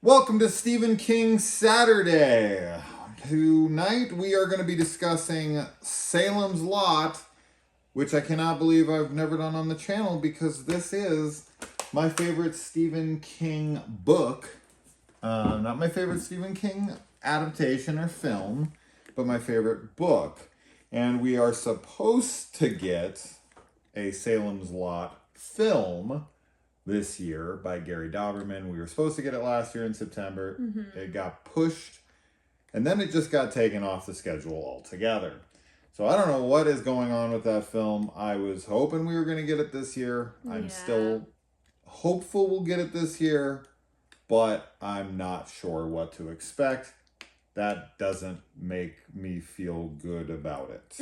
Welcome to Stephen King Saturday. Tonight we are going to be discussing Salem's Lot, which I cannot believe I've never done on the channel because this is my favorite Stephen King book. Not my favorite Stephen King adaptation or film, but my favorite book. And we are supposed to get a Salem's Lot film this year by Gary Dauberman. We were supposed to get it last year in September. Mm-hmm. It got pushed, and then it just got taken off the schedule altogether. So I don't know what is going on with that film. I was hoping we were going to get it this year. I'm still hopeful we'll get it this year, but I'm not sure what to expect. That doesn't make me feel good about it.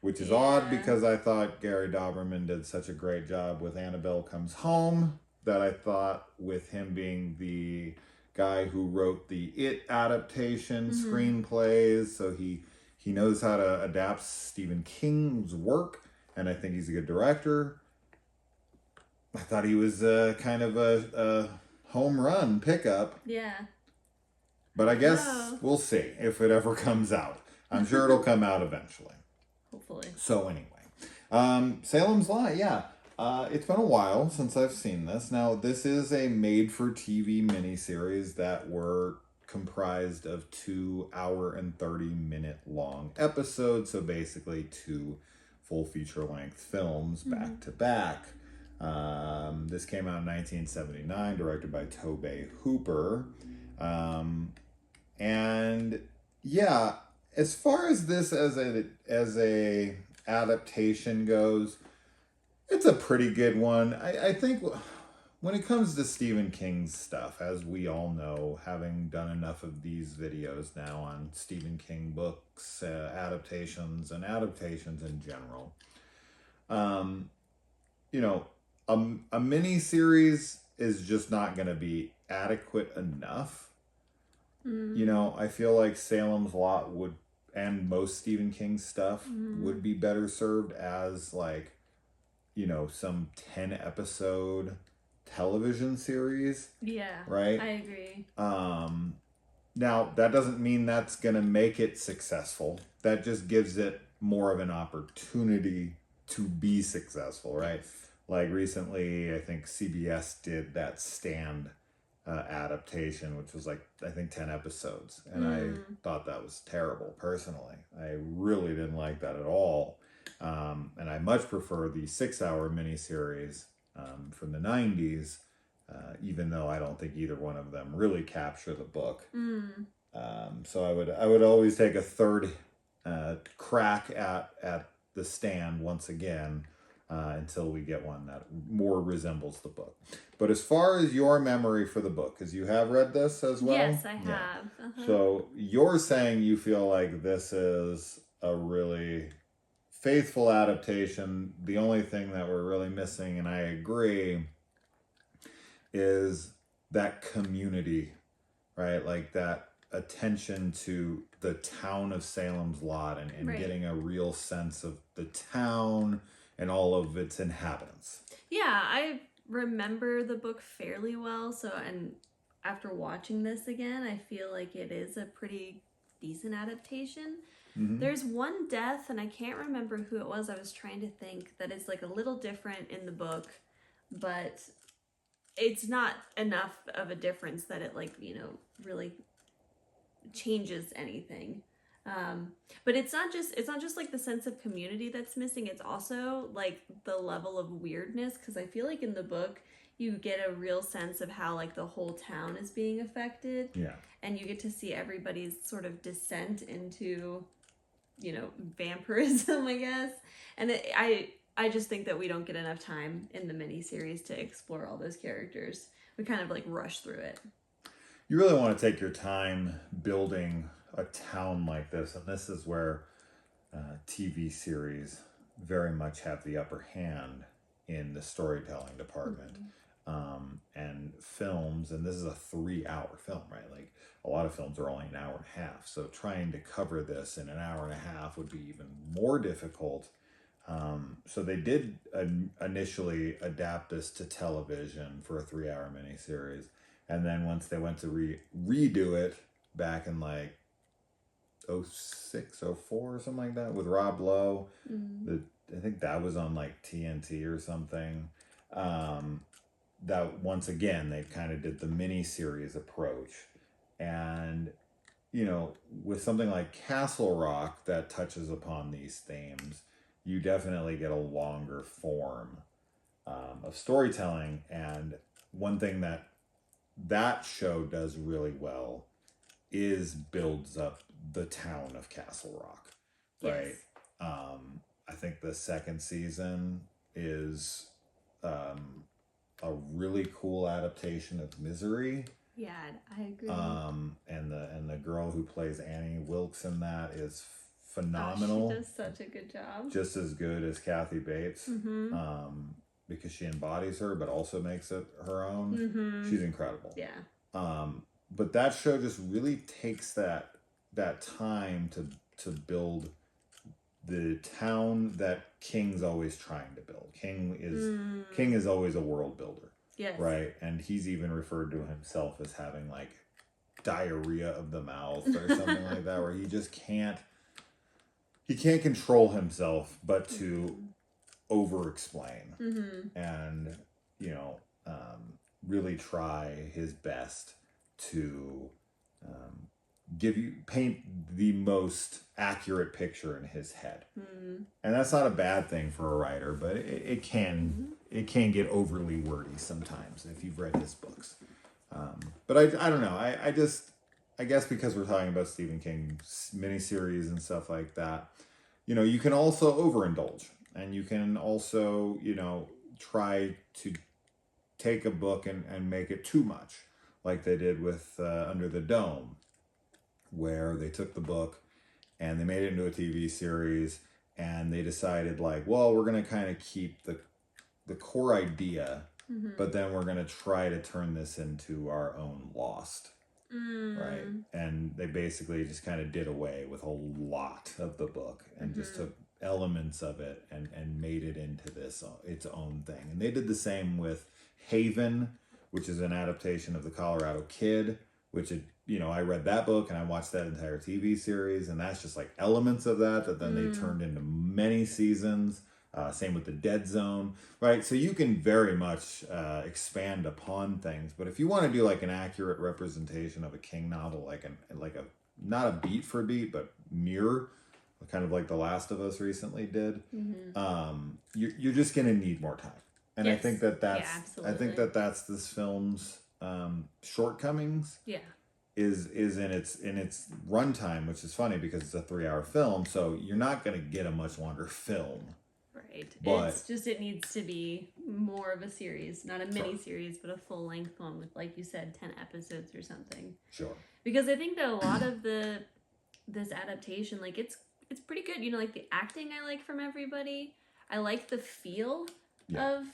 Which is odd because I thought Gary Dauberman did such a great job with Annabelle Comes Home that I thought with him being the guy who wrote the It adaptation screenplays, so he knows how to adapt Stephen King's work, and I think he's a good director. I thought he was kind of a home run pickup. Yeah. But I guess we'll see if it ever comes out. I'm sure it'll come out eventually. Hopefully. So anyway, Salem's Lot, it's been a while since I've seen this. Now, this is a made-for-TV miniseries that were comprised of 2 hour and 30-minute long episodes, so basically 2 full feature-length films back to back. This came out in 1979, directed by Tobe Hooper. And yeah, as far as this as a adaptation goes, it's a pretty good one. I think when it comes to Stephen King's stuff, as we all know, having done enough of these videos now on Stephen King books, adaptations in general, a mini-series is just not going to be adequate enough. I feel like Salem's Lot would, and most Stephen King stuff would be better served as some 10-episode television series. Yeah. Right? I agree. Now, that doesn't mean that's going to make it successful. That just gives it more of an opportunity to be successful, right? Like recently, I think CBS did that Stand adaptation, which was I think 10 episodes, and I thought that was terrible personally. I really didn't like that at all, and I much prefer the 6-hour miniseries from the 90s, even though I don't think either one of them really capture the book. So I would always take a third crack at the Stand once again, until we get one that more resembles the book. But as far as your memory for the book, because you have read this as well? Yes, I have. So you're saying you feel like this is a really faithful adaptation. The only thing that we're really missing, and I agree, is that community, right? Like that attention to the town of Salem's Lot and getting a real sense of the town and all of its inhabitants. Yeah, I remember the book fairly well, and after watching this again, I feel like it is a pretty decent adaptation. There's one death, and I can't remember who it was. I was trying to think that is a little different in the book, but it's not enough of a difference that it really changes anything. But it's not just the sense of community that's missing. It's also the level of weirdness, because I feel like in the book you get a real sense of how the whole town is being affected. Yeah. And you get to see everybody's sort of descent into, vampirism, I guess. And I just think that we don't get enough time in the miniseries to explore all those characters. We kind of rush through it. You really want to take your time building a town like this, and this is where TV series very much have the upper hand in the storytelling department. And films, and this is a 3-hour film, right? A lot of films are only an hour and a half, so trying to cover this in an hour and a half would be even more difficult. So they did initially adapt this to television for a 3-hour miniseries, And then once they went to redo it back in like '06, '04 or something like that with Rob Lowe, I think that was on like TNT or something. That once again they kind of did the miniseries approach, and with something like Castle Rock that touches upon these themes, you definitely get a longer form of storytelling. And one thing that show does really well is builds up the town of Castle Rock, right? Yes. I think the second season is a really cool adaptation of Misery. Yeah, I agree. And the girl who plays Annie Wilkes in that is phenomenal. She does such a good job. Just as good as Kathy Bates. Because she embodies her, but also makes it her own. She's incredible. Yeah. But that show just really takes that time to build the town that King's always trying to build. King is always a world builder. Yes. Right? And he's even referred to himself as having like diarrhea of the mouth or something like that, where he just can't control himself but to over explain and really try his best to paint the most accurate picture in his head. And that's not a bad thing for a writer, but it can get overly wordy sometimes if you've read his books. But I don't know. I guess because we're talking about Stephen King's miniseries and stuff like that, you can also overindulge, and you can also, try to take a book and make it too much, like they did with Under the Dome, where they took the book and they made it into a TV series, and they decided like, well, we're going to kind of keep the core idea, but then we're going to try to turn this into our own Lost. Right? And they basically just kind of did away with a lot of the book and just took elements of it and made it into its own thing. And they did the same with Haven, which is an adaptation of The Colorado Kid, which I read that book and I watched that entire TV series, and that's just like elements of that then they turned into many seasons. Same with The Dead Zone, right? So you can very much expand upon things, but if you want to do like an accurate representation of a King novel, like a not a beat for beat, but mirror, kind of like The Last of Us recently did, you're just gonna need more time. And yes. I think that's this film's shortcomings. Yeah. Is in its runtime, which is funny because it's a 3-hour film, so you're not gonna get a much longer film. Right. But, it's just, it needs to be more of a series, not a mini series, but a full length one with, like you said, 10 episodes or something. Sure. Because I think that a lot of this adaptation, like it's pretty good. Like the acting I like from everybody. I like the feel of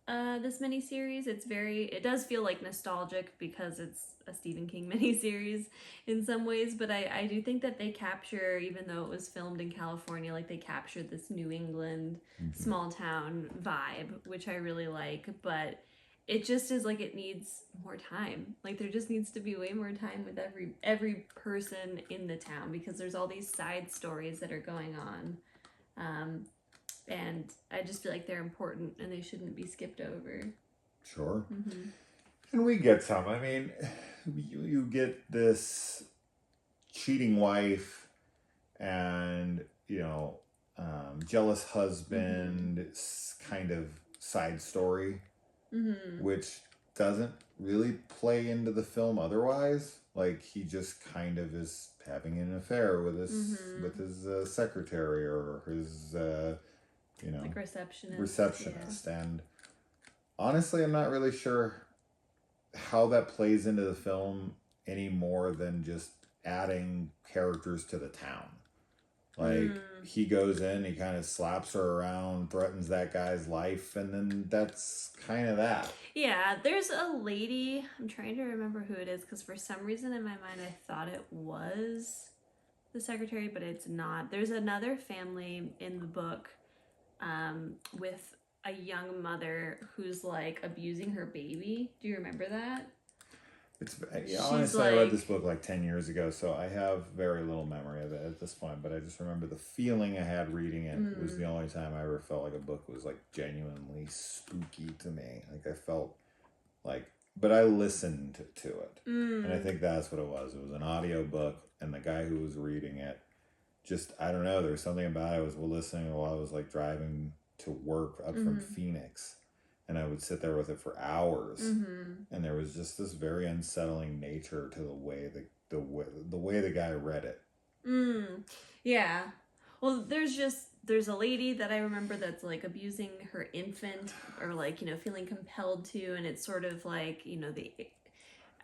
this miniseries. It does feel like nostalgic because it's a Stephen King miniseries in some ways, but I do think that they capture, even though it was filmed in California, like they captured this New England small town vibe, which I really like, but it just is like it needs more time. Like there just needs to be way more time with every person in the town, because there's all these side stories that are going on. And I just feel like they're important and they shouldn't be skipped over. Sure. And we get some. I mean, you get this cheating wife and, jealous husband kind of side story, which doesn't really play into the film otherwise. Like he just kind of is having an affair with his secretary or his like receptionist. Yeah. And honestly, I'm not really sure how that plays into the film any more than just adding characters to the town. Like he goes in, he kind of slaps her around, threatens that guy's life, and then that's kind of that. Yeah, there's a lady, I'm trying to remember who it is, because for some reason in my mind I thought it was the secretary, but it's not. There's another family in the book with a young mother who's like abusing her baby. Do you remember that? Honestly, I read this book like 10 years ago, so I have very little memory of it at this point, but I just remember the feeling I had reading it was the only time I ever felt like a book was like genuinely spooky to me. Like I felt like, but I listened to it. And I think that's what it was. It was an audio book, and the guy who was reading it, just, I don't know, there was something about it. I was listening while I was like driving to work up from Phoenix. And I would sit there with it for hours, and there was just this very unsettling nature to the way the way the guy read it. Yeah. Well, there's a lady that I remember that's like abusing her infant, or like, you know, feeling compelled to, and it's sort of like, you know,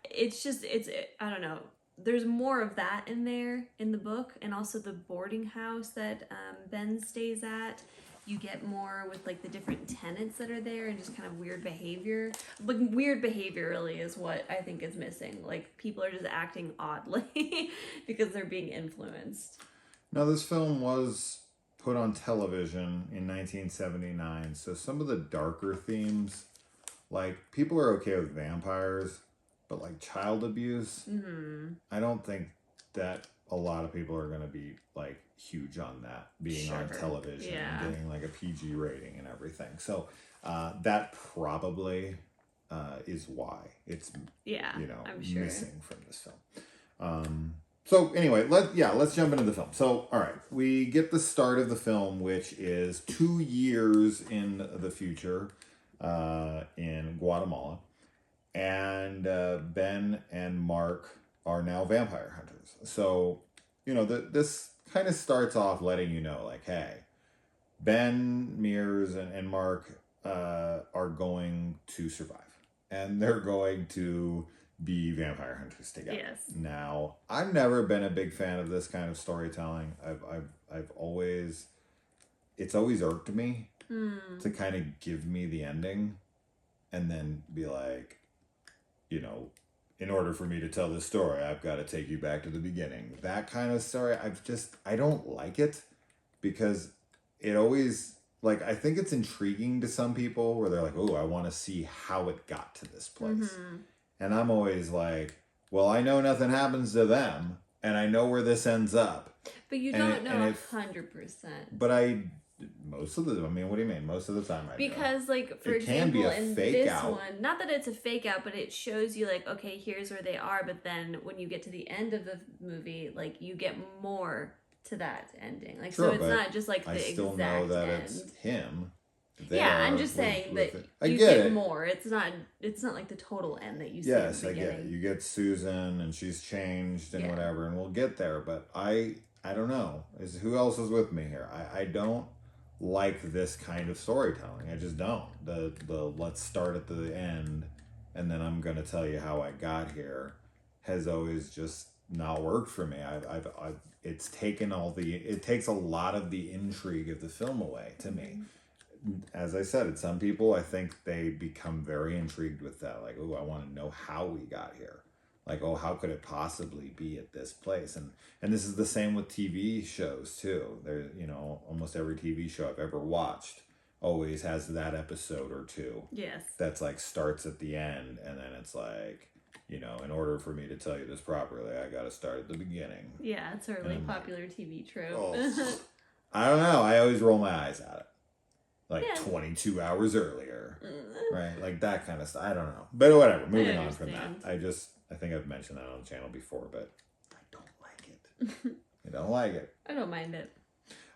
it's I don't know. There's more of that in there in the book, and also the boarding house that Ben stays at. You get more with like the different tenants that are there, and just kind of weird behavior. Like weird behavior really is what I think is missing. Like people are just acting oddly because they're being influenced. Now this film was put on television in 1979, so some of the darker themes, like people are okay with vampires, but like child abuse, I don't think that a lot of people are going to be like huge on that being on television and getting like a PG rating and everything. So that probably is why it's I'm sure. missing from this film. So anyway, let's jump into the film. So all right, we get the start of the film, which is 2 years in the future in Guatemala, and Ben and Mark are now vampire hunters. So, you know, this kind of starts off letting you know, like, hey, Ben, Mears, and Mark are going to survive. And they're going to be vampire hunters together. Yes. Now, I've never been a big fan of this kind of storytelling. I've always, it's always irked me to kind of give me the ending and then be like, you know, in order for me to tell this story, I've got to take you back to the beginning. That kind of story, I don't like it, because it always, like, I think it's intriguing to some people where they're like, oh, I want to see how it got to this place. And I'm always like, well, I know nothing happens to them, and I know where this ends up. But you don't know 100%. But most of the, I mean, what do you mean? Most of the time I Because, know. like, for it example, can be a in fake this out. one, not that it's a fake out, but it shows you, like, okay, here's where they are, but then when you get to the end of the movie, like, you get more to that ending. Like, sure, so it's not just, like, the exact end. I still know that it's him. Yeah, I'm just saying that you get more. It's not like the total end that you see at the beginning. Yes, I get it. You get Susan, and she's changed and whatever, and we'll get there, but I don't know. Who else is with me here? I don't like this kind of storytelling. I just don't. The let's start at the end and then I'm gonna tell you how I got here has always just not worked for me. It takes a lot of the intrigue of the film away to me. As I said, some people, I think they become very intrigued with that. Like, oh, I want to know how we got here. Like, oh, how could it possibly be at this place? And this is the same with TV shows too. There, you know, almost every TV show I've ever watched always has that episode or two. Yes. That's like starts at the end, and then it's like, you know, in order for me to tell you this properly, I got to start at the beginning. Yeah, it's a really popular TV trope. Oh, I don't know. I always roll my eyes at it. Like 22 hours earlier. Right? Like that kind of stuff. I don't know. But whatever. Moving on from that. I think I've mentioned that on the channel before, but I don't like it. I don't like it. I don't mind it.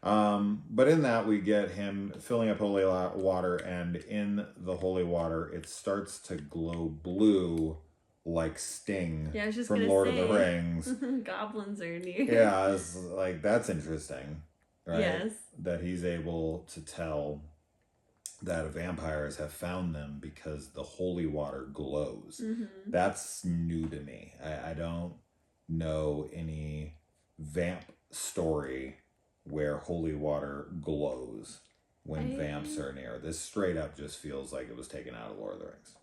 But in that, we get him filling up holy water, and in the holy water, it starts to glow blue like Sting from Lord of the Rings. Goblins are near. Yeah, it's like, that's interesting. Right? Yes. That he's able to tell that vampires have found them because the holy water glows. That's new to me. I don't know any vamp story where holy water glows when vamps are near. This straight up just feels like it was taken out of Lord of the Rings.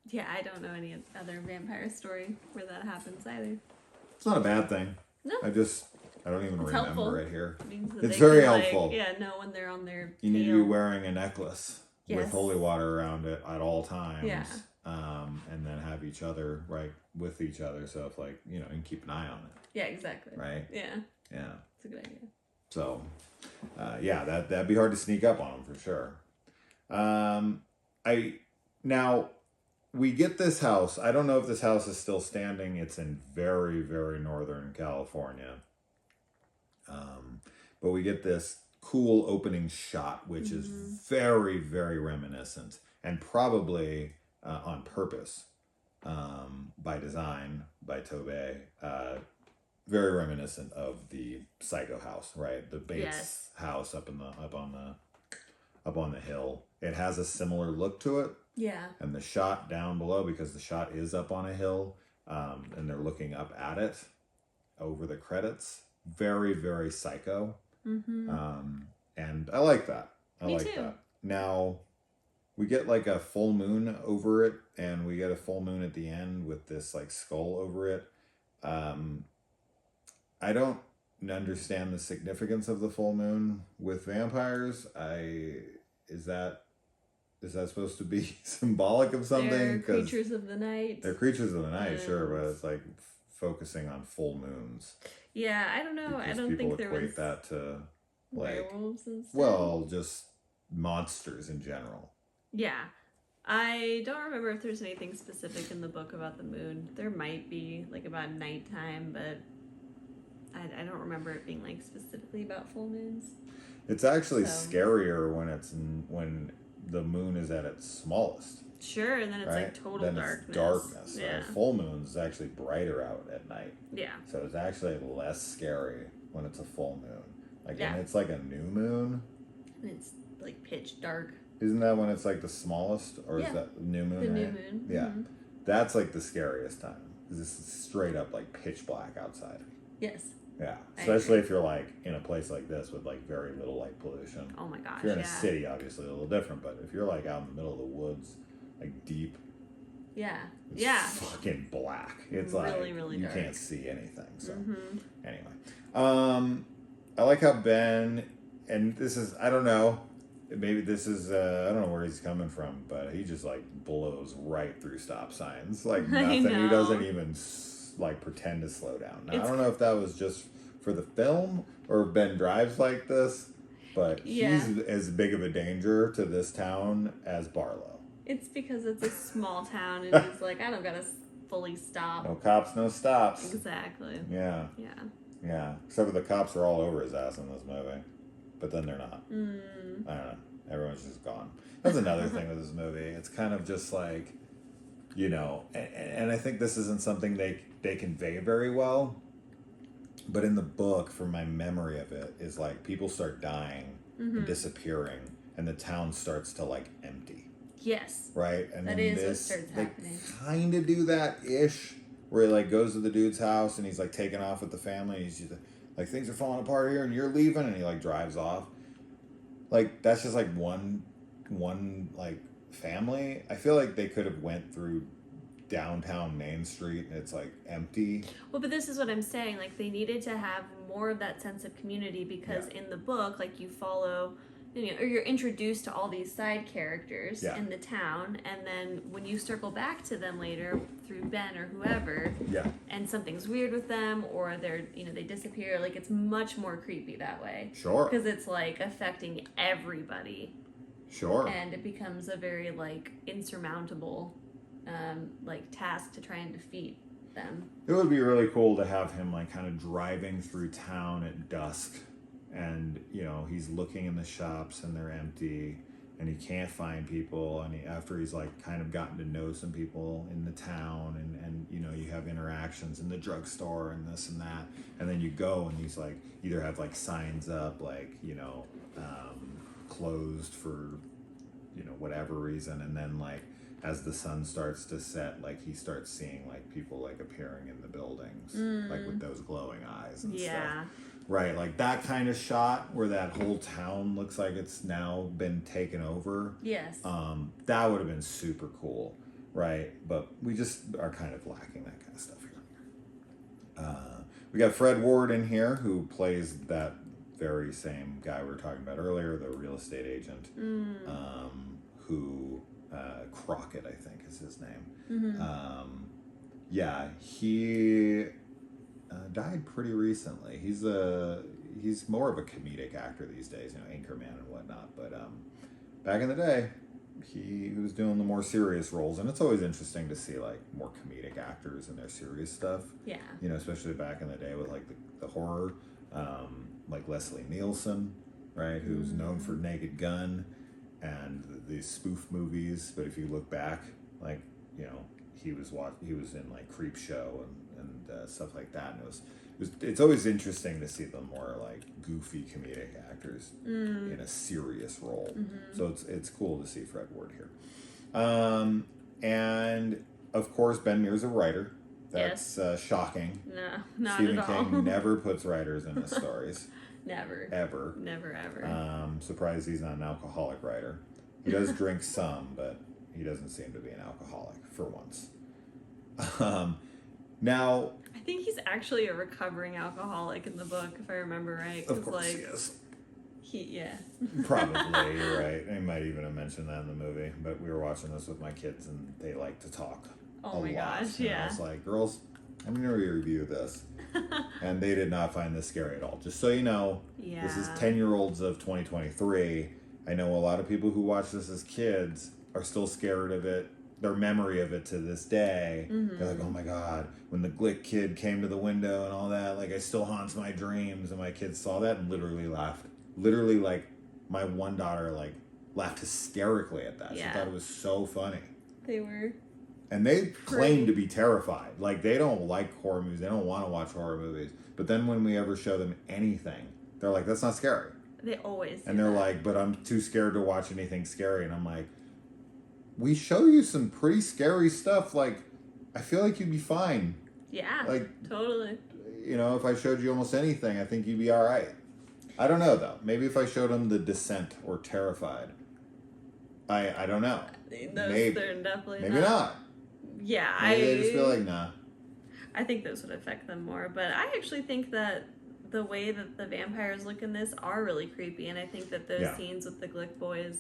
Yeah, I don't know any other vampire story where that happens either. It's not a bad thing. No. I don't even remember helpful. it here. It it's very helpful. Like, know when they're on their You need to be wearing a necklace with holy water around it at all times. Yeah. and then have each other right with each other. So if like, you know, and keep an eye on it. Yeah, exactly. Right. Yeah. Yeah. It's a good idea. So, yeah, that'd be hard to sneak up on them for sure. Now we get this house. I don't know if this house is still standing. It's in very, very northern California. But we get this cool opening shot, which is very, very reminiscent and probably on purpose, by design, by Tobey. Very reminiscent of the Psycho house, right? The Bates house up on the hill. It has a similar look to it. Yeah. And the shot down below, because the shot is up on a hill, and they're looking up at it over the credits. Very, very Psycho. And I like that. Me too. Now, we get like a full moon over it, and we get a full moon at the end with this like skull over it. I don't understand the significance of the full moon with vampires. Is that supposed to be symbolic of something? They're creatures of the night. They're creatures of the night, sure, but it's like focusing on full moons. Yeah, I don't know. I don't think there was equate that to like werewolves and stuff. Well, just monsters in general. Yeah. I don't remember if there's anything specific in the book about the moon. There might be, like about nighttime, but I don't remember it being like specifically about full moons. It's actually scarier when the moon is at its smallest. Sure, and then it's like total darkness. It's darkness. Yeah. Full moon is actually brighter out at night. Yeah. So it's actually less scary when it's a full moon. Like when it's like a new moon. And it's like pitch dark. Isn't that when it's like the smallest, or is that new moon? The new moon. Yeah, that's like the scariest time. This is straight up like pitch black outside. Yes. Yeah, especially if you're like in a place like this with like very little light pollution. Oh my gosh. If you're in a city, obviously a little different, but if you're like out in the middle of the woods, like deep. Yeah. It's fucking black. It's really, like really you can't see anything. So anyway, I like how Ben, and this is, I don't know, maybe this is I don't know where he's coming from, but he just like blows right through stop signs like nothing. He doesn't even like pretend to slow down. Now, I don't know if that was just for the film or if Ben drives like this, but he's as big of a danger to this town as Barlow. It's because it's a small town and he's like, I don't gotta fully stop. No cops, no stops. Exactly. Yeah. Yeah. Yeah. Except for the cops are all over his ass in this movie. But then they're not. I don't know. Everyone's just gone. That's another thing with this movie. It's kind of just like, you know, and I think this isn't something they convey very well. But in the book, from my memory of it, is like people start dying and disappearing, and the town starts to like empty. Yes. Right? And that is what starts happening. They kind of do that-ish, where he like goes to the dude's house and he's like taking off with the family. He's just like, things are falling apart here and you're leaving, and he like drives off. Like, that's just like one like family. I feel like they could have went through downtown Main Street and it's like empty. Well, but this is what I'm saying. Like, they needed to have more of that sense of community because in the book, like, you follow, you know, or you're introduced to all these side characters in the town, and then when you circle back to them later through Ben or whoever, and something's weird with them, or they're, you know, they disappear, like, it's much more creepy that way. Sure. Because it's like affecting everybody. Sure. And it becomes a very like insurmountable like task to try and defeat them. It would be really cool to have him like kind of driving through town at dusk, and you know, he's looking in the shops and they're empty and he can't find people, and after he's like kind of gotten to know some people in the town, and you know, you have interactions in the drugstore and this and that, and then you go and he's like either have like signs up like, you know, closed for, you know, whatever reason, and then like as the sun starts to set, like he starts seeing like people like appearing in the buildings, like with those glowing eyes and stuff. Right, like that kind of shot where that whole town looks like it's now been taken over. Yes. That would have been super cool, right? But we just are kind of lacking that kind of stuff here. We got Fred Ward in here, who plays that very same guy we were talking about earlier, the real estate agent, who Crockett, I think is his name. Mm-hmm. Yeah, he died pretty recently. He's more of a comedic actor these days, Anchorman and whatnot. But back in the day, he was doing the more serious roles, and it's always interesting to see like more comedic actors and their serious stuff. Yeah. Especially back in the day with like the horror, like Leslie Nielsen, right, who's known for Naked Gun and these spoof movies. But if you look back, like he was in like Creep Show and stuff like that, and it's always interesting to see the more like goofy comedic actors in a serious role. So it's cool to see Fred Ward here. And of course Ben Mears a writer. That's shocking. No, not Stephen at all. King never puts writers in his stories. Never. Ever. Never ever. Surprised he's not an alcoholic writer. He does drink some, but he doesn't seem to be an alcoholic for once. Now, I think he's actually a recovering alcoholic in the book, if I remember right. Of course like, he is. Yeah. Probably, you're right. I might even have mentioned that in the movie, but we were watching this with my kids and they like to talk a lot. Gosh, And I was like, girls, I'm going to review this. And they did not find this scary at all. Just so you know, This is 10-year-olds of 2023. I know a lot of people who watch this as kids are still scared of it. Their memory of it to this day. They're like, oh my God, when the Glick kid came to the window and all that, like, it still haunts my dreams. And my kids saw that and literally laughed. Literally, like, my one daughter, like, laughed hysterically at that. She thought it was so funny. They were. And they claim to be terrified. Like, they don't like horror movies. They don't want to watch horror movies. But then when we ever show them anything, they're like, that's not scary. They always do. And they're like, but I'm too scared to watch anything scary. And I'm like, we show you some pretty scary stuff. Like, I feel like you'd be fine. Yeah. Like, totally. If I showed you almost anything, I think you'd be all right. I don't know, though. Maybe if I showed them The Descent or Terrified. I don't know. Those, they're definitely maybe not. Yeah, Maybe they just feel like, nah. I think those would affect them more. But I actually think that the way that the vampires look in this are really creepy. And I think that those scenes with the Glick boys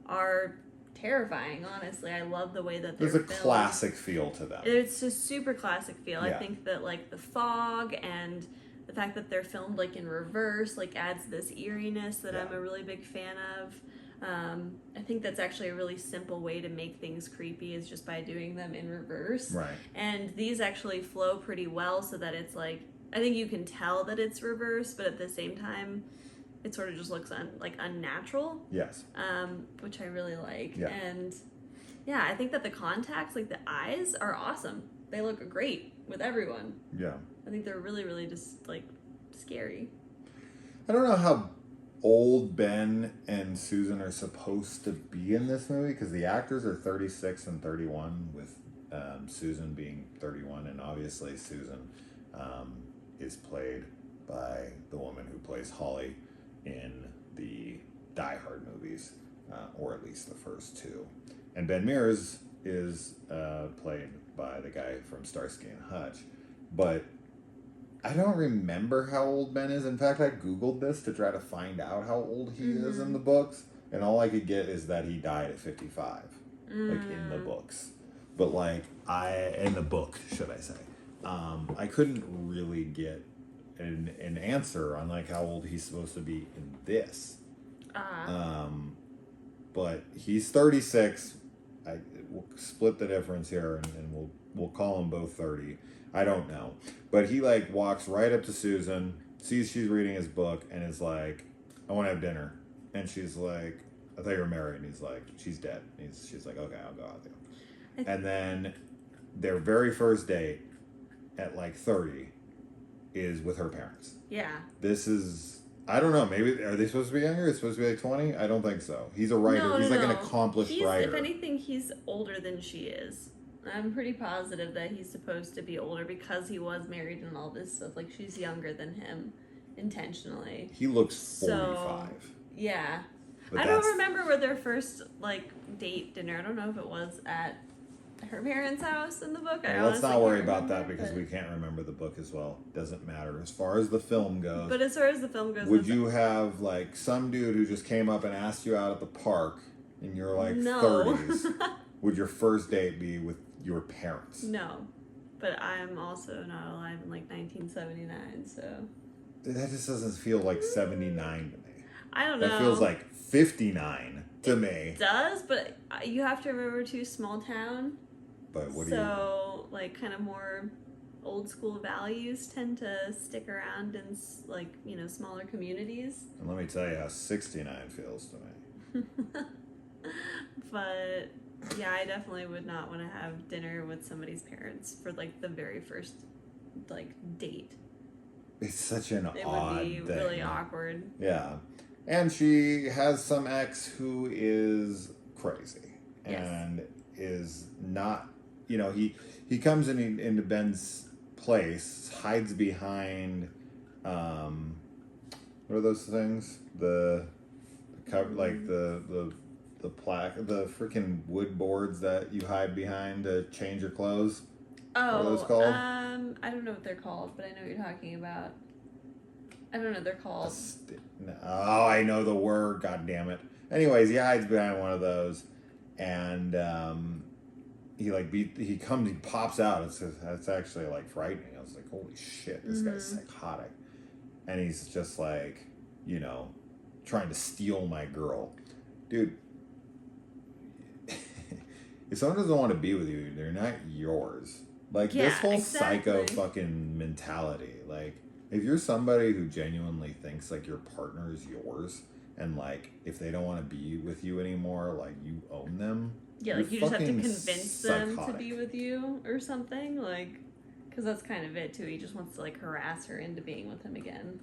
are terrifying, honestly. I love the way that they're filmed. There's a classic feel to them. It's a super classic feel. Yeah. I think that like the fog and the fact that they're filmed like in reverse like adds this eeriness that I'm a really big fan of. I think that's actually a really simple way to make things creepy is just by doing them in reverse. Right. And these actually flow pretty well so that it's like, I think you can tell that it's reverse, but at the same time, it sort of just looks unnatural. Yes. Which I really like. Yeah. And yeah, I think that the contacts, like the eyes, are awesome. They look great with everyone. Yeah. I think they're really, really just like scary. I don't know how old Ben and Susan are supposed to be in this movie because the actors are 36 and 31 with Susan being 31, and obviously Susan is played by the woman who plays Holly in the Die Hard movies, or at least the first two. And Ben Mears is played by the guy from Starsky and Hutch. But I don't remember how old Ben is. In fact, I Googled this to try to find out how old he is in the books. And all I could get is that he died at 55. Like, in the books. But, like, in the book, should I say. I couldn't really get an answer on, like, how old he's supposed to be in this. But he's 36. We'll split the difference here, and we'll call them both 30. I don't know. But he, like, walks right up to Susan, sees she's reading his book, and is like, I want to have dinner. And she's like, I thought you were married. And he's like, she's dead. And she's like, okay, I'll go out with you. And then their very first date at, like, 30 is with her parents. Yeah. This is, I don't know, maybe, are they supposed to be younger? It's supposed to be like 20? I don't think so. He's a writer. He's like an accomplished writer. If anything, he's older than she is. I'm pretty positive that he's supposed to be older because he was married and all this stuff. Like, she's younger than him intentionally. He looks 45. So, yeah. But I don't remember where their first, like, date dinner. I don't know if it was at her parents' house in the book. Let's not worry about that because we can't remember the book as well. Doesn't matter. As far as the film goes. But as far as the film goes... Would you have, like, some dude who just came up and asked you out at the park in your like No. 30s, would your first date be with your parents? No. But I'm also not alive in like 1979, so. That just doesn't feel like 79 to me. I don't know. That feels like 59 to me. It does, but you have to remember too, small town. But what do so, like, kind of more old school values tend to stick around in, like, you know, smaller communities. And let me tell you how 69 feels to me. But yeah, I definitely would not want to have dinner with somebody's parents for like the very first like date. It's such an It odd would be thing. really awkward. Yeah. And she has some ex who is crazy and is not, you know, he comes into Ben's place, hides behind, what are those things? The cover, like the plaque, the freaking wood boards that you hide behind to change your clothes. Oh, what are those called? I don't know what they're called, but I know what you're talking about. I don't know what they're called. Oh, I know the word. God damn it. Anyways, he hides behind one of those, and he pops out. It's actually like frightening. I was like, holy shit, this guy's psychotic, and he's just like, you know, trying to steal my girl, dude. If someone doesn't want to be with you, they're not yours. Like this whole psycho fucking mentality, like. If you're somebody who genuinely thinks like your partner is yours, and like if they don't want to be with you anymore, like you own them. Yeah, like you just have to convince them to be with you or something, like, because that's kind of it too. He just wants to like harass her into being with him again.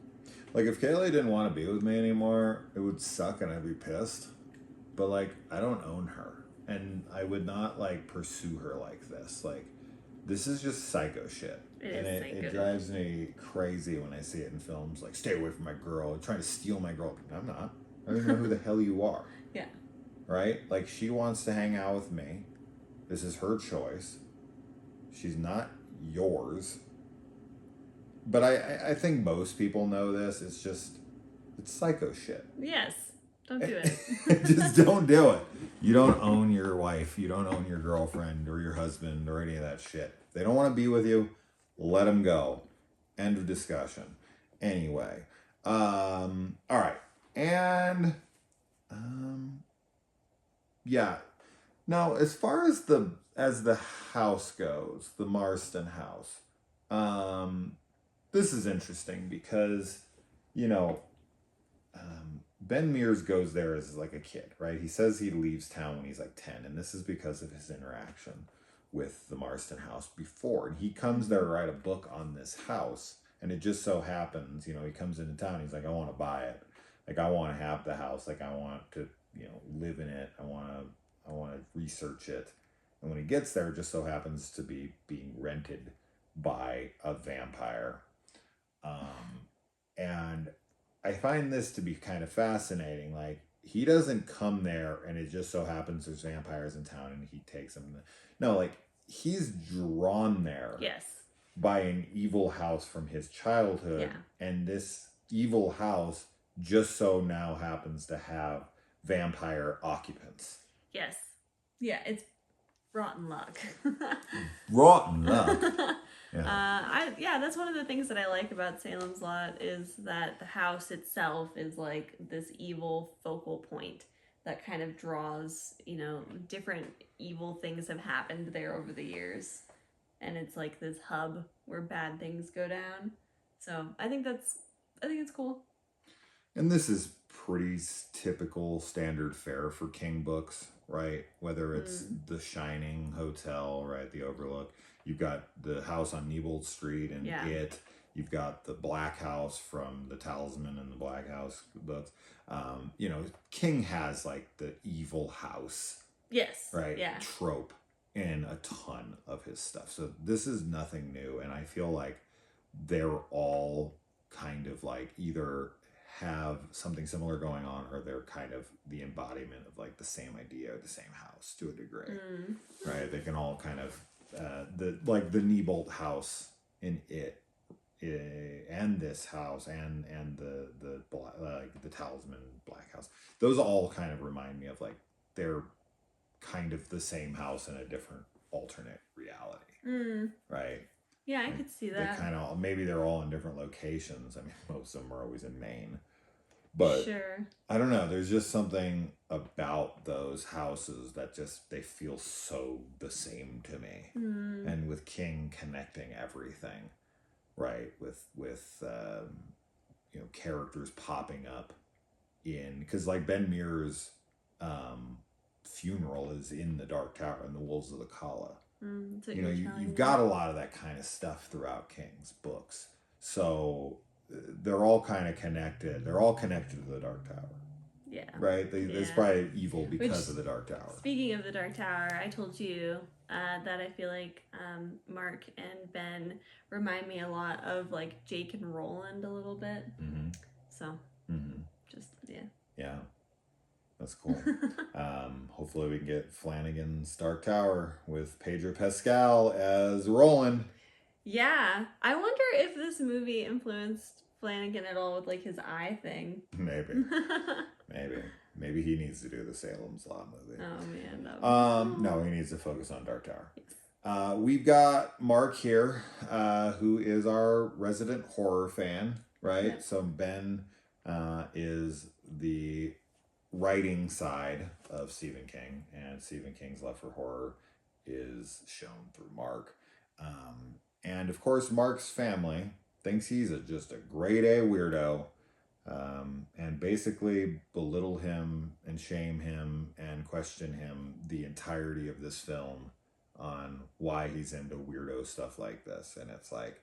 Like if Kaylee didn't want to be with me anymore, it would suck and I'd be pissed. But like I don't own her, and I would not like pursue her like this. Like this is just psycho shit. It drives me crazy when I see it in films. Like, stay away from my girl. You're trying to steal my girl. I'm not. I don't even know who the hell you are. Yeah. Right? Like, she wants to hang out with me. This is her choice. She's not yours. But I think most people know this. It's psycho shit. Yes. Don't do it. Just don't do it. You don't own your wife. You don't own your girlfriend or your husband or any of that shit. If they don't want to be with you, let them go. End of discussion. Anyway. All right. And, yeah. Now, as far as the house goes, the Marston house, this is interesting because, you know, Ben Mears goes there as like a kid, right? He says he leaves town when he's like 10, and this is because of his interaction with the Marston house before. And he comes there to write a book on this house, and it just so happens, you know, he comes into town, he's like, I want to buy it. Like, I want to have the house. Like, I want to, you know, live in it. I want to research it. And when he gets there, it just so happens to be being rented by a vampire. And I find this to be kind of fascinating. Like, he doesn't come there and it just so happens there's vampires in town and he takes them. No, like, he's drawn there by an evil house from his childhood. Yeah. And this evil house just so now happens to have vampire occupants. Yes. Yeah, it's rotten luck. Rotten luck. Yeah. That's one of the things that I like about Salem's Lot is that the house itself is like this evil focal point that kind of draws, you know, different evil things have happened there over the years. And it's like this hub where bad things go down. So I think it's cool. And this is pretty typical standard fare for King books, right? Whether it's the Shining Hotel, right, the Overlook. You've got the house on Neibolt Street and It. You've got the Black House from the Talisman and the Black House books. You know, King has like the evil house. Yes. Right? Yeah. Trope in a ton of his stuff. So this is nothing new. And I feel like they're all kind of like either have something similar going on or they're kind of the embodiment of like the same idea or the same house to a degree. Right? They can all kind of the Neibolt house in It and this house and the Talisman Black House, those all kind of remind me of like they're kind of the same house in a different alternate reality, right? Yeah, I could see that. They kind of, maybe they're all in different locations. I mean, most of them are always in Maine, but sure. I don't know. There's just something about those houses that just, they feel so the same to me. And with King connecting everything, right? With you know, characters popping up in, because like Ben Mears' funeral is in the Dark Tower in the Wolves of the Kala. You know, you've got a lot of that kind of stuff throughout King's books, so they're all kind of connected. They're all connected to the Dark Tower. Yeah. Right? It's probably evil because of the Dark Tower. Speaking of the Dark Tower, I told you that I feel like Mark and Ben remind me a lot of like Jake and Roland a little bit. So, just, yeah. Yeah. That's cool. Hopefully we can get Flanagan's Dark Tower with Pedro Pascal as Roland. Yeah. I wonder if this movie influenced Flanagan at all with like his eye thing. Maybe. Maybe he needs to do the Salem's Lot movie. Oh man. No, he needs to focus on Dark Tower. Yes. We've got Mark here, who is our resident horror fan, right? Yep. So Ben is the writing side of Stephen King, and Stephen King's love for horror is shown through Mark. And of course, Mark's family thinks he's just a grade A weirdo, and basically belittle him and shame him and question him the entirety of this film on why he's into weirdo stuff like this. And it's like,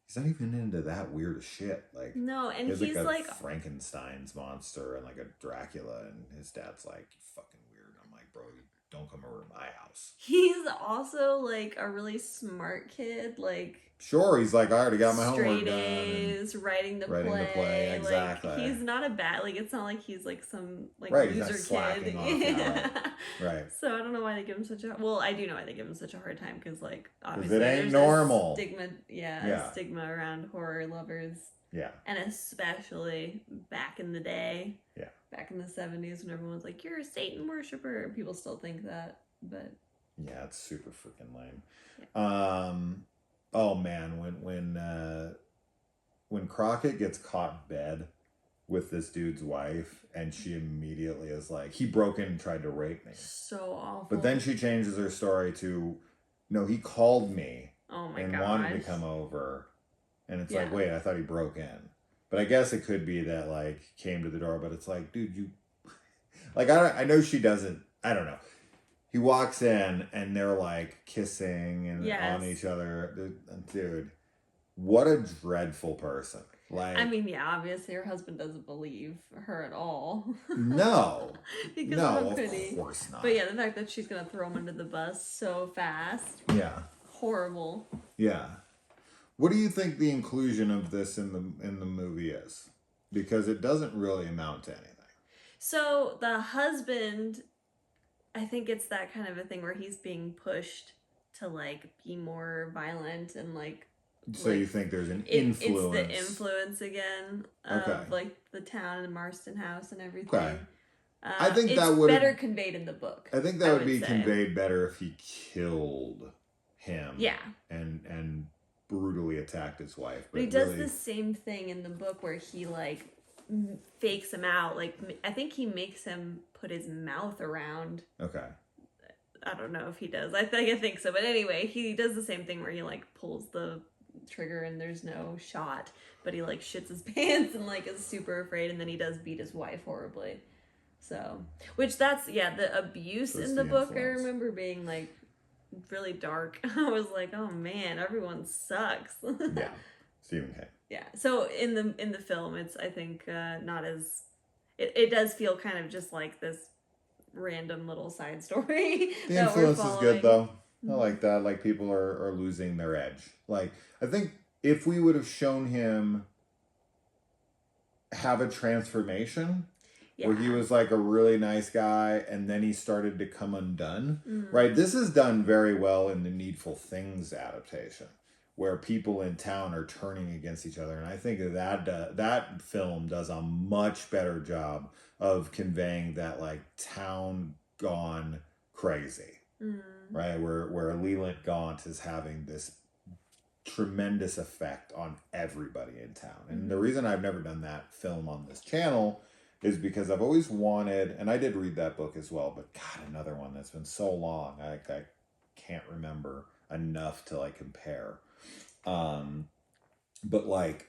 he's not even into that weird shit. Like, no, and he's like Frankenstein's monster and like a Dracula, and his dad's like, you fucking weird. I'm like, bro, you don't come over to my house. He's also like a really smart kid. Like, sure, he's like, I already got my homework done. Straight A's, writing the play. Exactly. Like, he's not a bad, like, it's not like he's like some like right, loser he's not kid. Yeah. Right. So I don't know why they give him such a, well, I do know why they give him such a hard time, because like obviously it ain't normal. Stigma around horror lovers. Yeah. And especially back in the day. Yeah. Back in the 70s when everyone's like, you're a Satan worshiper. And people still think that, but yeah, it's super freaking lame. Yeah. Oh man, when Crockett gets caught in bed with this dude's wife, and she immediately is like, he broke in and tried to rape me. So awful. But then she changes her story to, no, he called me and wanted to come over. And it's like, wait, I thought he broke in. But I guess it could be that, like, came to the door, but it's like, dude, you... Like, I know she doesn't... I don't know. He walks in, and they're, like, kissing and on each other. Dude, what a dreadful person. Like, I mean, yeah, obviously her husband doesn't believe her at all. No. Because of course not. But yeah, the fact that she's going to throw him under the bus so fast. Yeah. Horrible. Yeah. What do you think the inclusion of this in the movie is? Because it doesn't really amount to anything. So the husband, I think it's that kind of a thing where he's being pushed to like be more violent and like. So you think there's an influence? It's the influence again of like the town and the Marston house and everything. Okay. I think that would better conveyed in the book. I think that would be conveyed better if he killed him. Yeah. And brutally attacked his wife. But he does the same thing in the book where he like fakes him out. Like, I think he makes him put his mouth around. Okay. I don't know if he does. I think so. But anyway, he does the same thing where he like pulls the trigger and there's no shot, but he like shits his pants and like is super afraid, and then he does beat his wife horribly. So, which that's the abuse in the book. Influence. I remember being like really dark. I was like, oh man, everyone sucks. Yeah, Stephen King. Yeah. So in the film, it's I think not as it does feel kind of just like this random little side story. The influence is good though. I like that. Like, people are losing their edge. Like, I think if we would have shown him have a transformation where he was like a really nice guy and then he started to come undone, right? This is done very well in the Needful Things adaptation, where people in town are turning against each other. And I think that film does a much better job of conveying that, like, town gone crazy, right? Where Leland Gaunt is having this tremendous effect on everybody in town. And the reason I've never done that film on this channel is because I've always wanted, and I did read that book as well, but God, another one that's been so long, I can't remember enough to like compare. But like,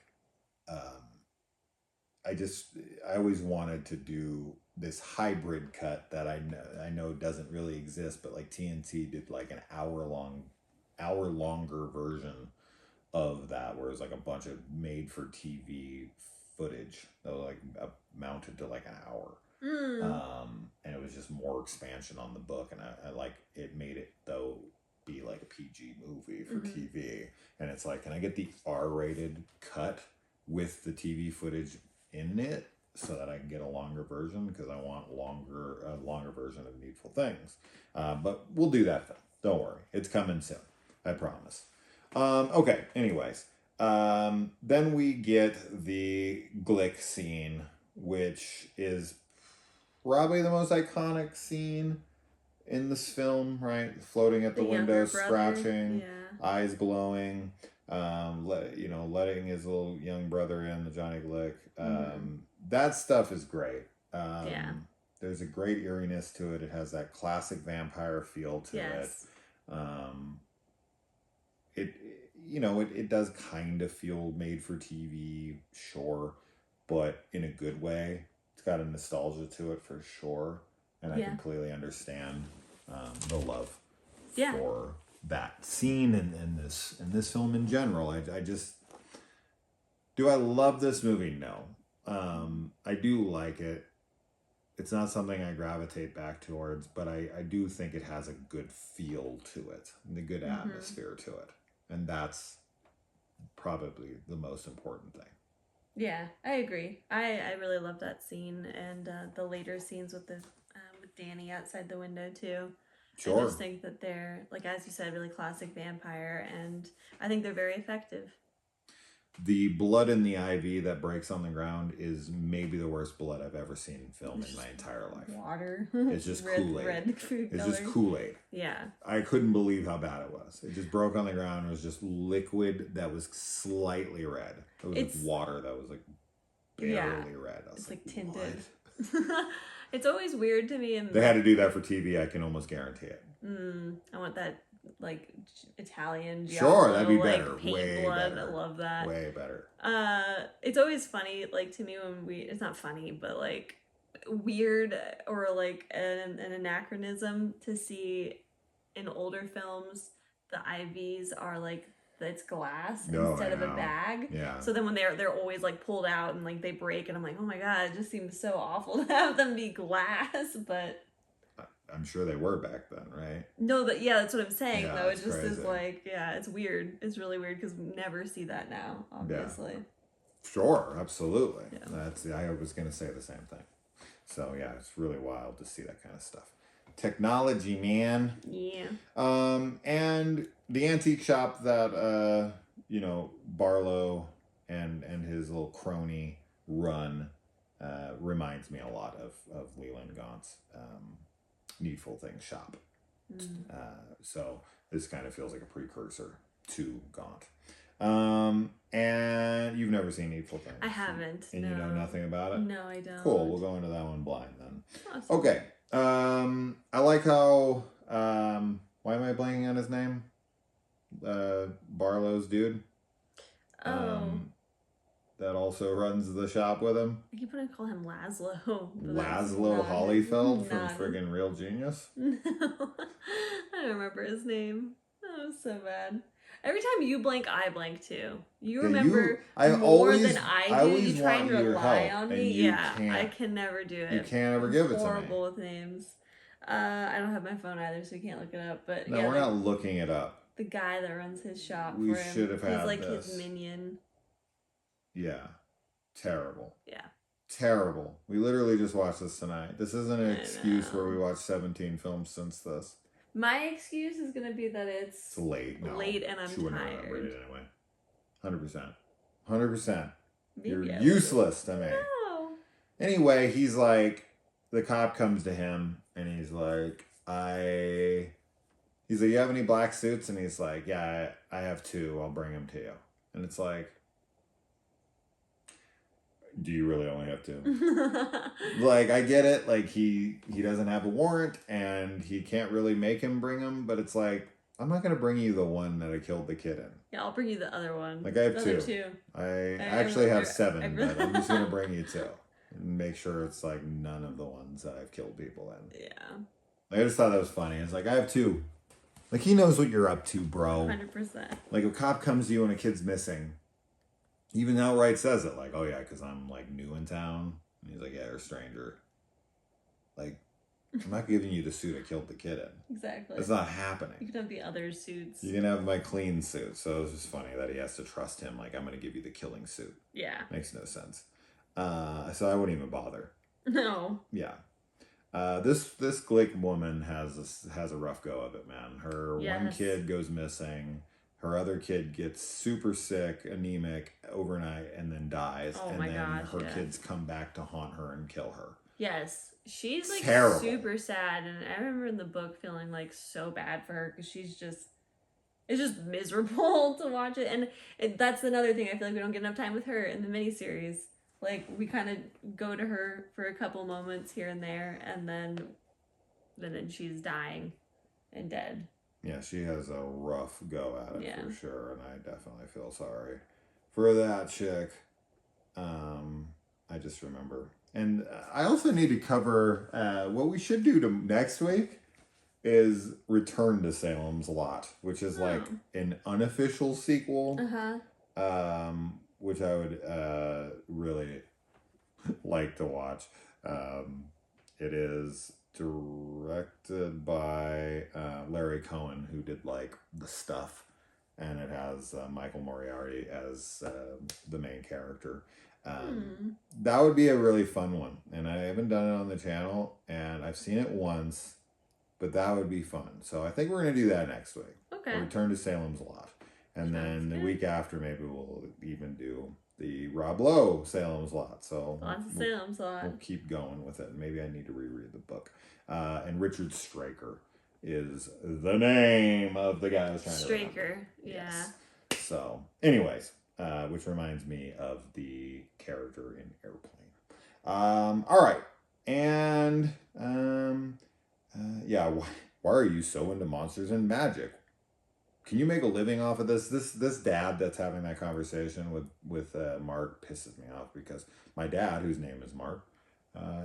I always wanted to do this hybrid cut that I know doesn't really exist, but like TNT did like an hour longer version of that, where it's like a bunch of made for TV footage that was like amounted to like an hour. And it was just more expansion on the book, and I like it made it though be like a PG movie for TV, and it's like, can I get the R-rated cut with the TV footage in it so that I can get a longer version, because I want a longer version of Needful Things. But we'll do that though. Don't worry, it's coming soon, I promise. Okay, anyways, then we get the Glick scene, which is probably the most iconic scene in this film, right? Floating at the window, scratching, eyes glowing, letting his little young brother in, the Johnny Glick. That stuff is great. There's a great eeriness to it. It has that classic vampire feel to it. It does kind of feel made for TV, sure, but in a good way. It's got a nostalgia to it for sure, and I completely understand the love for that scene and this film in general. I just, do I love this movie? No. I do like it. It's not something I gravitate back towards, but I do think it has a good feel to it and a good atmosphere to it. And that's probably the most important thing. Yeah, I agree. I really love that scene, and the later scenes with Danny outside the window too. Sure. I just think that they're, like, as you said, really classic vampire, and I think they're very effective. The blood in the IV that breaks on the ground is maybe the worst blood I've ever seen in film in my entire life. Water. It's just Kool-Aid. Red food It's color. just Kool-Aid. Yeah. I couldn't believe how bad it was. It just broke on the ground. It was just liquid that was slightly red. It was like water that was like barely red. I was it's like tinted. What? It's always weird to me. They had to do that for TV. I can almost guarantee it. I want that, like, Italian Giallo, that'd be like, better. paint Way blood. better. I love that. Way better. It's always funny, like, to me when it's not funny, but like weird, or like an anachronism to see in older films the IVs are like, it's glass instead of a bag. Yeah. So then when they're always like pulled out and like they break, and I'm like, oh my god, it just seems so awful to have them be glass. But I'm sure they were back then, right? No, that's what I'm saying, though. It just crazy. is like, it's weird. It's really weird because we never see that now, obviously. Yeah. Sure, absolutely. Yeah. I was going to say the same thing. So, yeah, it's really wild to see that kind of stuff. Technology, man. Yeah. And the antique shop that, Barlow and his little crony run reminds me a lot of Leland Gaunt's Needful Things shop. So this kind of feels like a precursor to Gaunt. And you've never seen Needful Things? I haven't. And you know nothing about it? No, I don't. Cool, we'll go into that one blind then. Awesome. Okay. I like how why am I blanking on his name? Barlow's dude. That also runs the shop with him. I keep wanting to call him Laszlo. Laszlo Hollyfeld from friggin' Real Genius? No. I don't remember his name. That was so bad. Every time you blank, I blank too. You remember more than I do. You try and rely on me. I can never do it. You can't ever give it to me. Horrible with names. I don't have my phone either, so we can't look it up. But no, we're not looking it up. The guy that runs his shop we for him. Should have had He's like this. His minion. Yeah. Terrible. Yeah. Terrible. We literally just watched this tonight. This isn't an excuse where we watched 17 films since this. My excuse is going to be that it's late. No, late and I'm she wouldn't tired. remember it anyway. 100%. 100%. Maybe You're useless to me. No. Anyway, he's like, the cop comes to him and he's like, he's like, you have any black suits? And he's like, yeah, I have 2. I'll bring them to you. And it's like, do you really only have 2? Like, I get it. Like, he doesn't have a warrant, and he can't really make him bring them. But it's like, I'm not gonna bring you the one that I killed the kid in. Yeah, I'll bring you the other one. Like, I have the 2. I actually have 7, but I'm just gonna bring you 2 and make sure it's like none of the ones that I've killed people in. Yeah. Like, I just thought that was funny. It's like, I have 2. Like, he knows what you're up to, bro. 100%. Like, a cop comes to you and a kid's missing. Even outright says it, like, oh yeah, because I'm like new in town. And he's like, yeah, you're a stranger. Like, I'm not giving you the suit I killed the kid in. Exactly. It's not happening. You can have the other suits. You can have my clean suit. So it's just funny that he has to trust him. Like, I'm going to give you the killing suit. Yeah. Makes no sense. So I wouldn't even bother. No. Yeah. This Glick woman has a rough go of it, man. Her one kid goes missing. Her other kid gets super sick, anemic overnight, and then dies. Oh and my then gosh, her kids come back to haunt her and kill her. Yes. She's like terrible. Super sad. And I remember in the book feeling like so bad for her because it's just miserable to watch it. And that's another thing. I feel like we don't get enough time with her in the miniseries. Like, we kind of go to her for a couple moments here and there, and then she's dying and dead. Yeah, she has a rough go at it for sure, and I definitely feel sorry for that chick. I just remember. And I also need to cover what we should do next week is Return to Salem's Lot, which is like an unofficial sequel. Which I would really like to watch. It is directed by Larry Cohen, who did like The Stuff, and it has Michael Moriarty as the main character. That would be a really fun one, and I haven't done it on the channel, and I've seen it once, but that would be fun. So I think we're gonna do that next week. Okay. Return to Salem's Lot. And then the week after, maybe we'll even do the Rob Lowe Salem's Lot. So lots of Salem's Lot. We'll keep going with it. Maybe I need to reread the book. And Richard Straker is the name of the guy I was trying to remember. Straker, yeah. Yes. So, anyways, which reminds me of the character in Airplane. All right. And, yeah, why are you so into monsters and magic? Can you make a living off of this? This dad that's having that conversation with Mark pisses me off because my dad, whose name is Mark,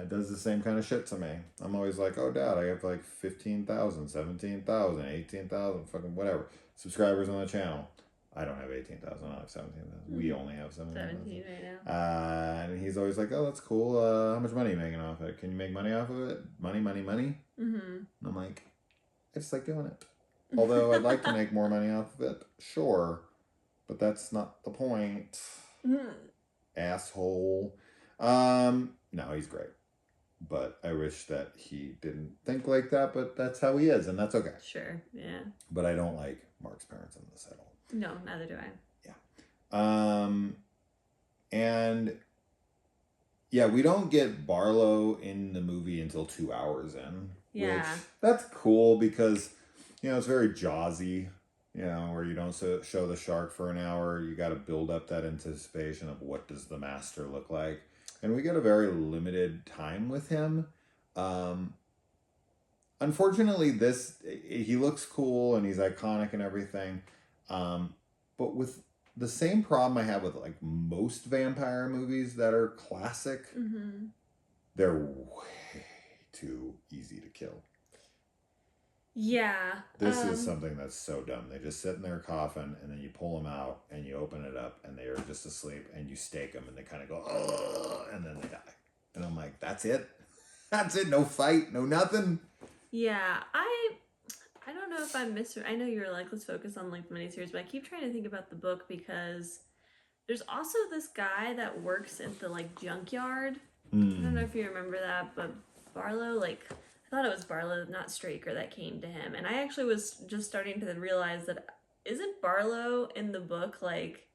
does the same kind of shit to me. I'm always like, oh, Dad, I have like 15,000, 17,000, 18,000, fucking whatever subscribers on the channel. I don't have 18,000, I have 17,000. We only have 17,000. 17 right now. And he's always like, oh, that's cool. How much money are you making off it? Can you make money off of it? Money. And I'm like, I just like doing it. Although I'd like to make more money off of it, sure, but that's not the point. Asshole. No, he's great. But I wish that he didn't think like that, but that's how he is, and that's okay. Sure, yeah. But I don't like Mark's parents in this at all. No, neither do I. Yeah. And yeah, we don't get Barlow in the movie until 2 hours in. Yeah. Which, that's cool because, you know, it's very Jaws-y, you know, where you don't show the shark for an hour. You got to build up that anticipation of what does the master look like. And we get a very limited time with him. Unfortunately, he looks cool and he's iconic and everything. But with the same problem I have with like most vampire movies that are classic, they're way too easy to kill. Yeah. This is something that's so dumb. They just sit in their coffin and then you pull them out and you open it up and they are just asleep and you stake them and they kind of go, ugh, and then they die. And I'm like, that's it? That's it? No fight? No nothing? Yeah. I don't know if I'm I know you're like, let's focus on like the miniseries, but I keep trying to think about the book because there's also this guy that works at the like junkyard. I don't know if you remember that, but Barlow, like, I thought it was Barlow, not Straker, that came to him. And I actually was just starting to realize that isn't Barlow in the book like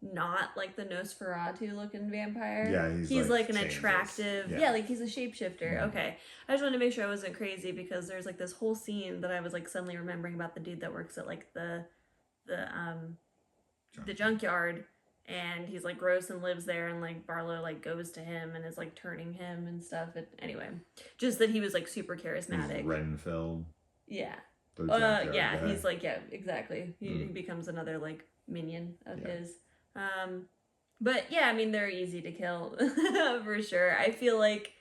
not like the Nosferatu looking vampire. Yeah, he's like an changes. attractive, like he's a shapeshifter. Okay, I just wanted to make sure I wasn't crazy because there's like this whole scene that I was like suddenly remembering about the dude that works at like the junkyard, and he's like gross and lives there, and like Barlow like goes to him and is like turning him and stuff. Anyway, just that he was like super charismatic. Renfield. Yeah. Guy. He's like, yeah, exactly. He becomes another like minion of his. But yeah, I mean, they're easy to kill for sure. I feel like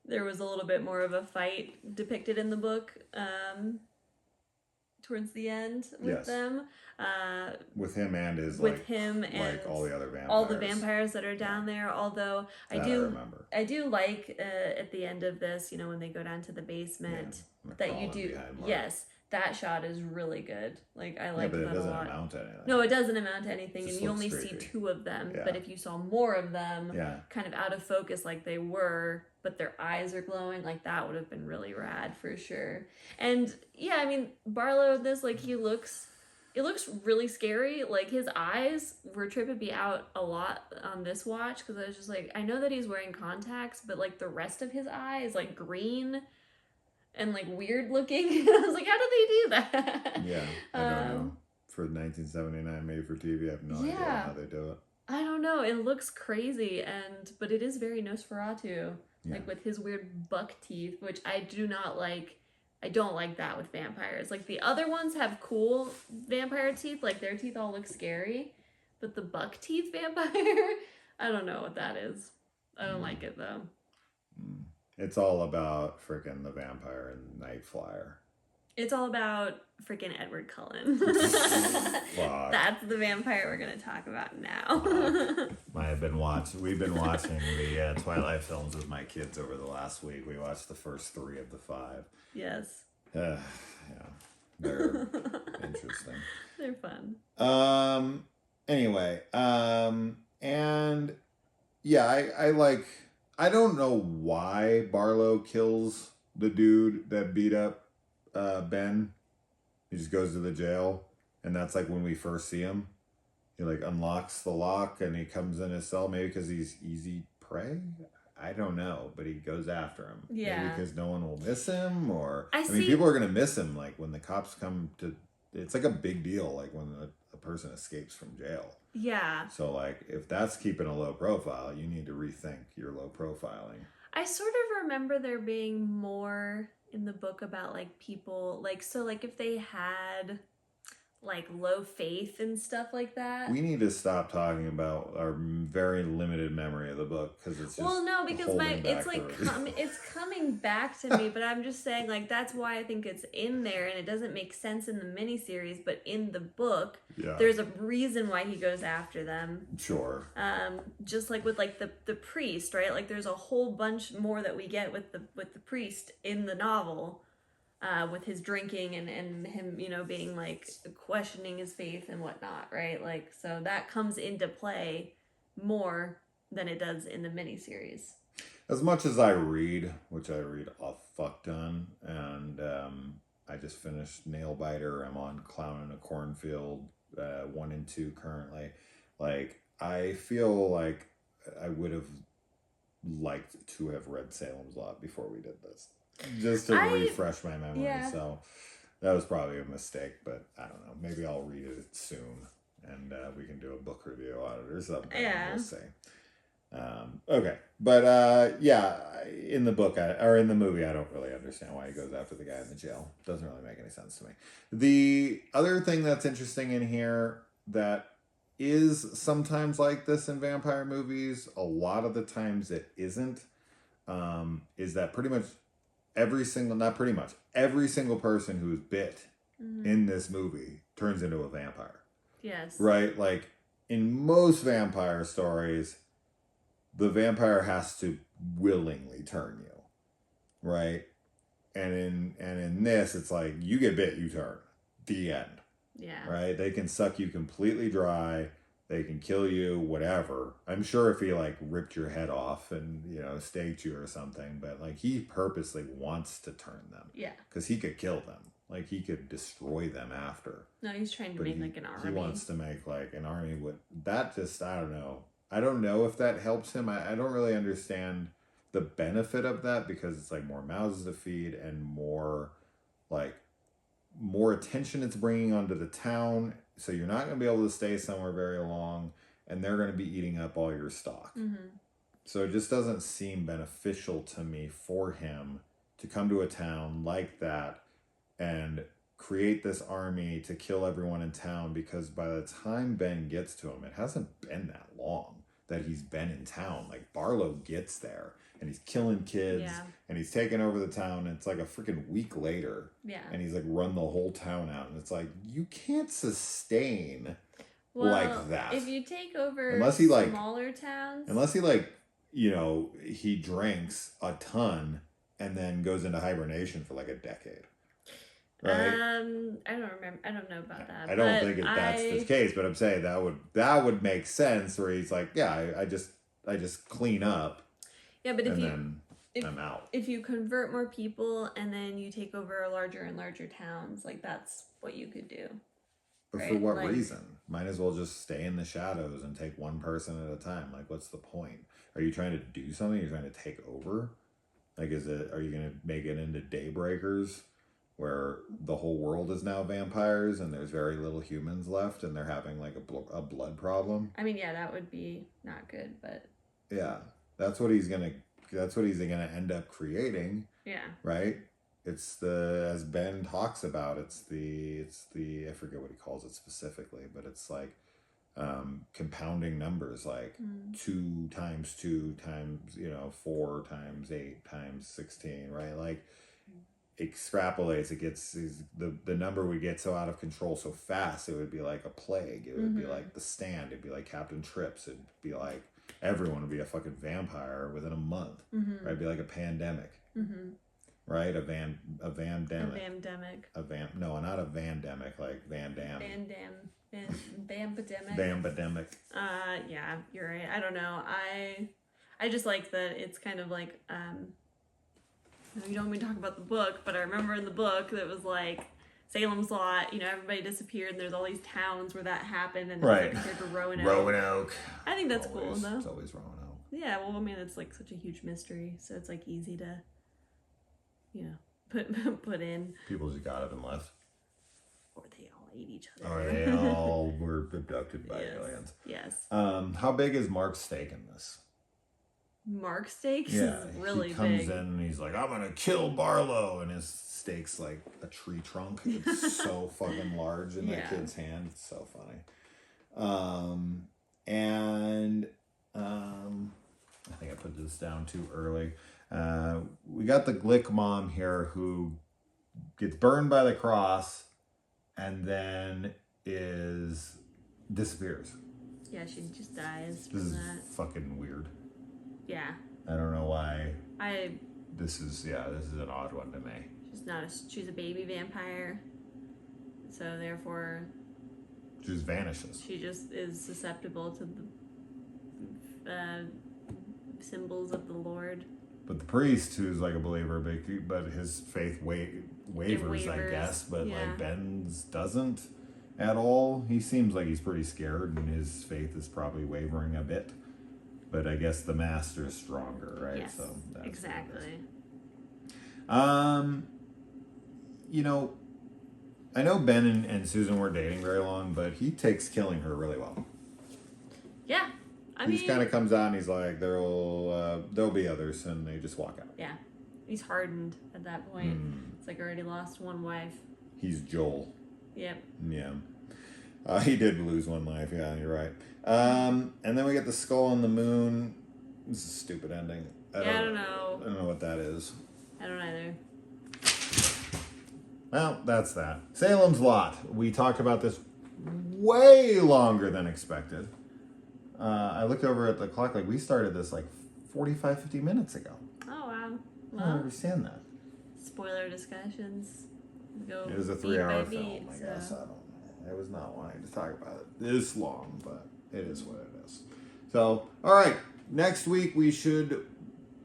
there was a little bit more of a fight depicted in the book towards the end with them. With him and his and all the other vampires. All the vampires that are down there. Although I remember. I do like at the end of this, you know, when they go down to the basement, that you do. Yes. That shot is really good. Like, I like that a lot. But it doesn't amount to anything. No, it doesn't amount to anything, and you only see 2 of them. Yeah. But if you saw more of them, kind of out of focus like they were, but their eyes are glowing, like, that would have been really rad for sure. And, yeah, I mean, Barlow, this, like, it looks really scary. Like, his eyes were tripping me out a lot on this watch, because I was just like, I know that he's wearing contacts, but, like, the rest of his eye is, like, green and like weird looking. I was like, how did they do that? Yeah, I don't know. For 1979 made for TV, I have no idea how they do it. I don't know. It looks crazy, but it is very Nosferatu, like with his weird buck teeth, which I do not like. I don't like that with vampires. Like the other ones have cool vampire teeth, like their teeth all look scary, but the buck teeth vampire, I don't know what that is. I don't like it though. It's all about freaking the vampire and Night Flyer. It's all about freaking Edward Cullen. That's the vampire we're going to talk about now. We've been watching the Twilight films with my kids over the last week. We watched the first 3 of the 5. Yes. Yeah, they're interesting. They're fun. Anyway, and yeah, I like. I don't know why Barlow kills the dude that beat up Ben. He just goes to the jail, and that's like when we first see him. He like unlocks the lock and he comes in his cell, maybe because he's easy prey. I don't know, but he goes after him. Yeah. Maybe because no one will miss him, or I mean, people are gonna miss him. Like when the cops come to, it's like a big deal. Like when a person escapes from jail. Yeah. So, like, if that's keeping a low profile, you need to rethink your low profiling. I sort of remember there being more in the book about, like, people, like, so, like, if they had, like, low faith and stuff like that. We need to stop talking about our very limited memory of the book, because it's just because it's, like, it's coming back to me, but I'm just saying, like, that's why I think it's in there, and it doesn't make sense in the miniseries, but in the book, there's a reason why he goes after them. Sure. Just like with, like, the priest, right? Like, there's a whole bunch more that we get with the priest in the novel. With his drinking and him, you know, being like questioning his faith and whatnot, right? Like, so that comes into play more than it does in the miniseries. As much as I read, which I read a fuck ton, and I just finished Nailbiter. I'm on Clown in a Cornfield 1 and 2 currently. Like, I feel like I would have liked to have read Salem's Lot before we did this. Just to refresh my memory. Yeah. So that was probably a mistake, but I don't know. Maybe I'll read it soon and we can do a book review on it or something. Yeah. We'll see. Okay. But in the book, or in the movie, I don't really understand why he goes after the guy in the jail. Doesn't really make any sense to me. The other thing that's interesting in here that is sometimes like this in vampire movies, a lot of the times it isn't, is that pretty much every single person who is bit in this movie turns into a vampire. Yes. Right? Like, in most vampire stories, the vampire has to willingly turn you. Right? And in this, it's like, you get bit, you turn. The end. Yeah. Right? They can suck you completely dry. They can kill you, whatever. I'm sure if he, like, ripped your head off and, you know, staked you or something, but, like, he purposely wants to turn them. Yeah. Because he could kill them. Like, he could destroy them after. No, he's trying to make like an army. He wants to make like an army with that. Just, I don't know. I don't know if that helps him. I don't really understand the benefit of that, because it's like more mouths to feed and more attention it's bringing onto the town. So you're not going to be able to stay somewhere very long, and they're going to be eating up all your stock. So it just doesn't seem beneficial to me for him to come to a town like that and create this army to kill everyone in town, because by the time Ben gets to him, it hasn't been that long that he's been in town. Like, Barlow gets there and he's killing kids and he's taking over the town, and it's like a freaking week later. And he's like run the whole town out, and it's like, you can't sustain like that. If you take over smaller towns. Unless he he drinks a ton and then goes into hibernation for like a decade. Right? I don't remember. I don't know about that. I don't think that's the case, but I'm saying that would make sense, where he's like, yeah, I just clean up. Yeah, but then I'm out. If you convert more people and then you take over larger and larger towns, like, that's what you could do. But right? For what reason? Might as well just stay in the shadows and take one person at a time. Like, what's the point? Are you trying to do something? You're trying to take over? Like, are you going to make it into Daybreakers, where the whole world is now vampires and there's very little humans left and they're having like a blood problem? I mean, yeah, that would be not good, but yeah, that's what he's gonna end up creating. Yeah. Right? It's as Ben talks about, it's the I forget what he calls it specifically, but it's like compounding numbers, like 2 times 2 times 4 times 8 times 16, right? Like, extrapolates, it gets the number would get so out of control so fast, it would be like a plague. It would be like The Stand. It'd be like Captain Trips. It'd be like everyone would be a fucking vampire within a month. Right? It'd be like a pandemic. Right? A vandemic. No, not a vandemic, like Van Damme. Vampedemic. Yeah, you're right. I don't know. I just like that it's kind of like you don't want me to talk about the book, but I remember in the book that was like Salem's Lot, everybody disappeared and there's all these towns where that happened, and right. It's like Roanoke. Roanoke. I think that's cool though. It's always Roanoke. Yeah, well, I mean, it's like such a huge mystery, so it's like easy to, put in. People just got up and left. Or they all ate each other. Or they all were abducted by aliens. Yes. How big is Mark's stake in this? Mark's stake is really big. He comes in and he's like, I'm gonna kill Barlow, and his stake's like a tree trunk. It's so fucking large in that kid's hand. It's so funny. I think I put this down too early. We got the Glick mom here who gets burned by the cross and then disappears. Yeah, she just dies This from is that. fucking weird. Yeah. I don't know why. This is an odd one to me. She's a baby vampire. So therefore She just vanishes. She just is susceptible to the symbols of the Lord. But the priest, who's like a believer, but his faith wavers, I guess. But like Ben's doesn't at all. He seems like he's pretty scared, and his faith is probably wavering a bit. But I guess the master's stronger, right? Yes, so that's exactly. I know Ben and Susan were dating very long, but he takes killing her really well. Yeah. He just kind of comes out and he's like, there'll be others, and they just walk out. Yeah. He's hardened at that point. It's like already lost one wife. He's Joel. Yep. Yeah. He did lose one life. Yeah, you're right. And then we get the skull on the moon. This is a stupid ending. I don't know. I don't know what that is. I don't either. Well, that's that. Salem's Lot. We talked about this way longer than expected. I looked over at the clock, like we started this like 45, 50 minutes ago. Oh, wow. Well, I don't understand that. Spoiler discussions. It was a 3-hour film, I guess. I don't know. I was not wanting to talk about it this long, but it is what it is. So, all right. Next week, we should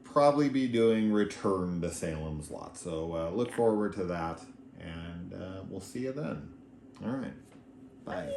probably be doing Return to Salem's Lot. So, look forward to that. And And we'll see you then. All right. Bye.